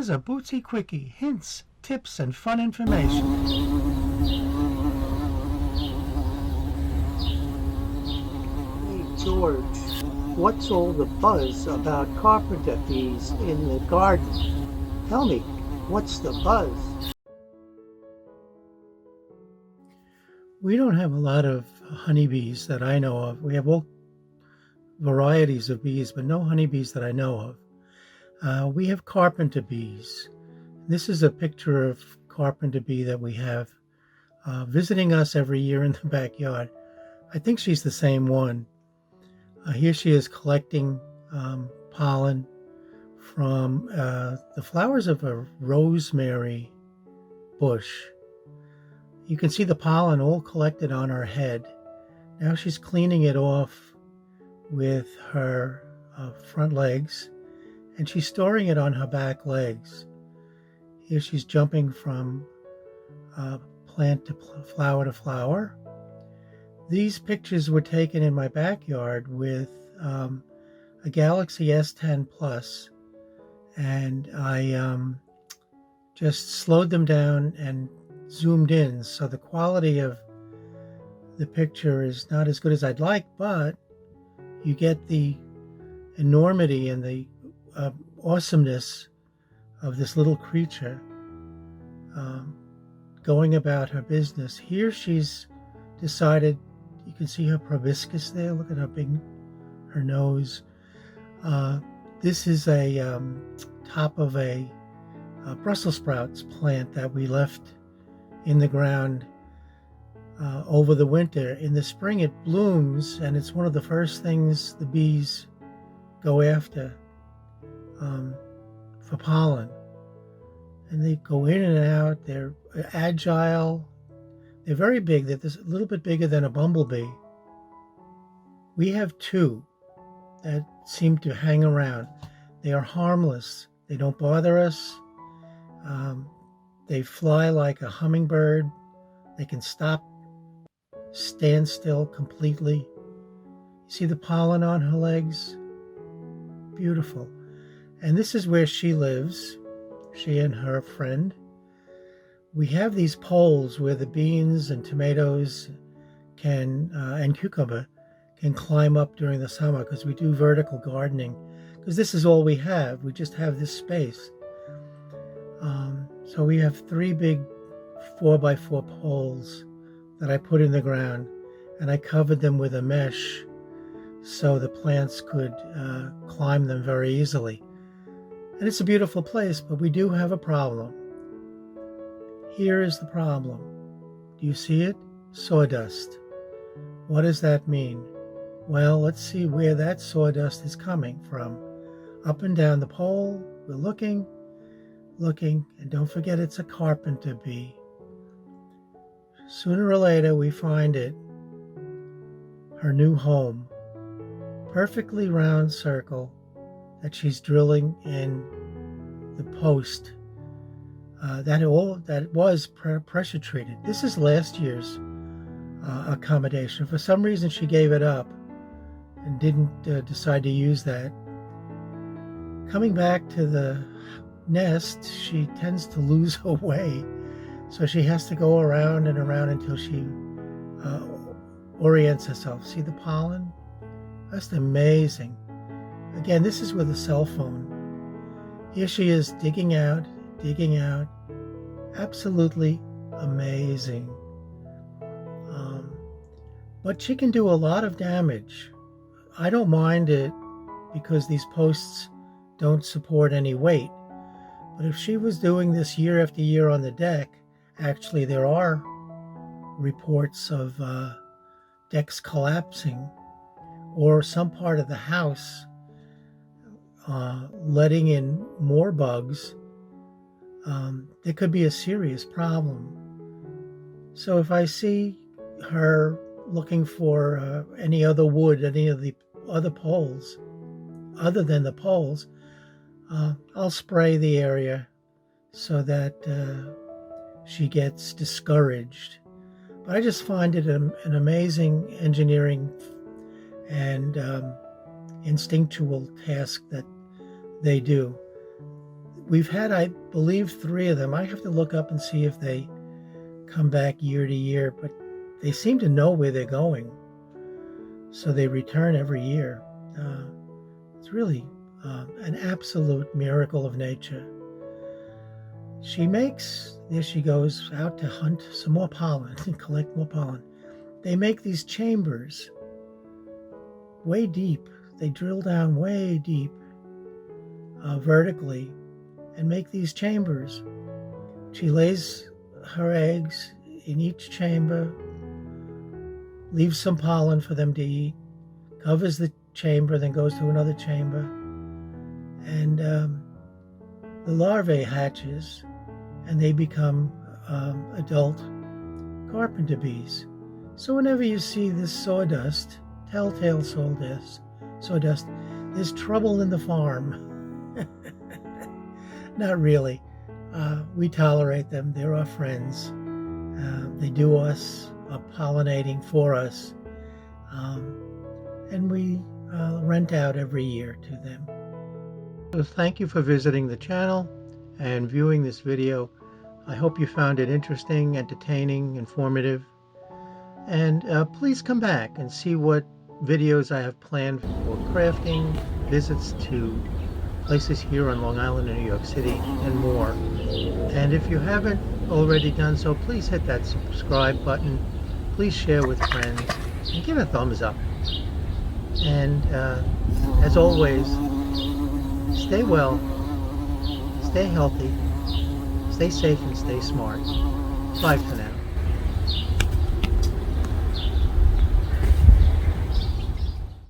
Here's a Bootsie Quickie, hints, tips, and fun information. Hey George, what's all the buzz about carpenter bees in the garden? Tell me, what's the buzz? We don't have a lot of honeybees that I know of. We have all varieties of bees, but no honeybees that I know of. We have carpenter bees. This is a picture of carpenter bee that we have visiting us every year in the backyard. I think she's the same one. Here she is collecting pollen from the flowers of a rosemary bush. You can see the pollen all collected on her head. Now she's cleaning it off with her front legs, and she's storing it on her back legs. Here she's jumping from plant to flower to flower. These pictures were taken in my backyard with a Galaxy S10 Plus, and I just slowed them down and zoomed in, so the quality of the picture is not as good as I'd like, but you get the enormity and the awesomeness of this little creature going about her business. Here she's decided, you can see her proboscis there, look at how big her nose. This is a top of a Brussels sprouts plant that we left in the ground over the winter. In the spring it blooms, and it's one of the first things the bees go after for pollen. And they go in and out. They're agile. They're very big. They're a little bit bigger than a bumblebee. We have two that seem to hang around. They are harmless. They don't bother us. They fly like a hummingbird. They can stand still completely. You see the pollen on her legs? Beautiful. And this is where she lives, she and her friend. We have these poles where the beans and tomatoes and cucumber can climb up during the summer, because we do vertical gardening, because this is all we have. We just have this space. So we have 3 big 4x4 poles that I put in the ground, and I covered them with a mesh so the plants could climb them very easily. And it's a beautiful place, but we do have a problem. Here is the problem. Do you see it? Sawdust. What does that mean? Well, let's see where that sawdust is coming from. Up and down the pole, we're looking, and don't forget it's a carpenter bee. Sooner or later we find it, her new home. Perfectly round circle that she's drilling in the post. That was pressure treated. This is last year's accommodation. For some reason she gave it up and didn't decide to use that. Coming back to the nest, she tends to lose her way, so she has to go around and around until she orients herself. See the pollen? That's amazing. Again, this is with a cell phone. Here she is digging out. Absolutely amazing. But she can do a lot of damage. I don't mind it because these posts don't support any weight. But if she was doing this year after year on the deck, actually there are reports of decks collapsing, or some part of the house letting in more bugs. There could be a serious problem. So if I see her looking for any other wood, any of the other poles, other than the poles, I'll spray the area so that she gets discouraged. But I just find it an amazing engineering and instinctual task that they do. We've had, I believe, 3 of them. I have to look up and see if they come back year to year, but they seem to know where they're going. So they return every year. It's really an absolute miracle of nature. There she goes out to hunt some more pollen and collect more pollen. They make these chambers way deep. They drill down way deep vertically and make these chambers. She lays her eggs in each chamber, leaves some pollen for them to eat, covers the chamber, then goes to another chamber, and the larvae hatches, and they become adult carpenter bees. So whenever you see this sawdust, telltale sawdust, there's trouble in the farm. Not really. We tolerate them. They're our friends. They do us pollinating for us, and we rent out every year to them. So thank you for visiting the channel and viewing this video. I hope you found it interesting, entertaining, informative, and please come back and see what videos I have planned for crafting, visits to places here on Long Island and New York City, and more. And if you haven't already done so, please hit that subscribe button, please share with friends, and give a thumbs up. And as always, stay well, stay healthy, stay safe, and stay smart. Bye for now.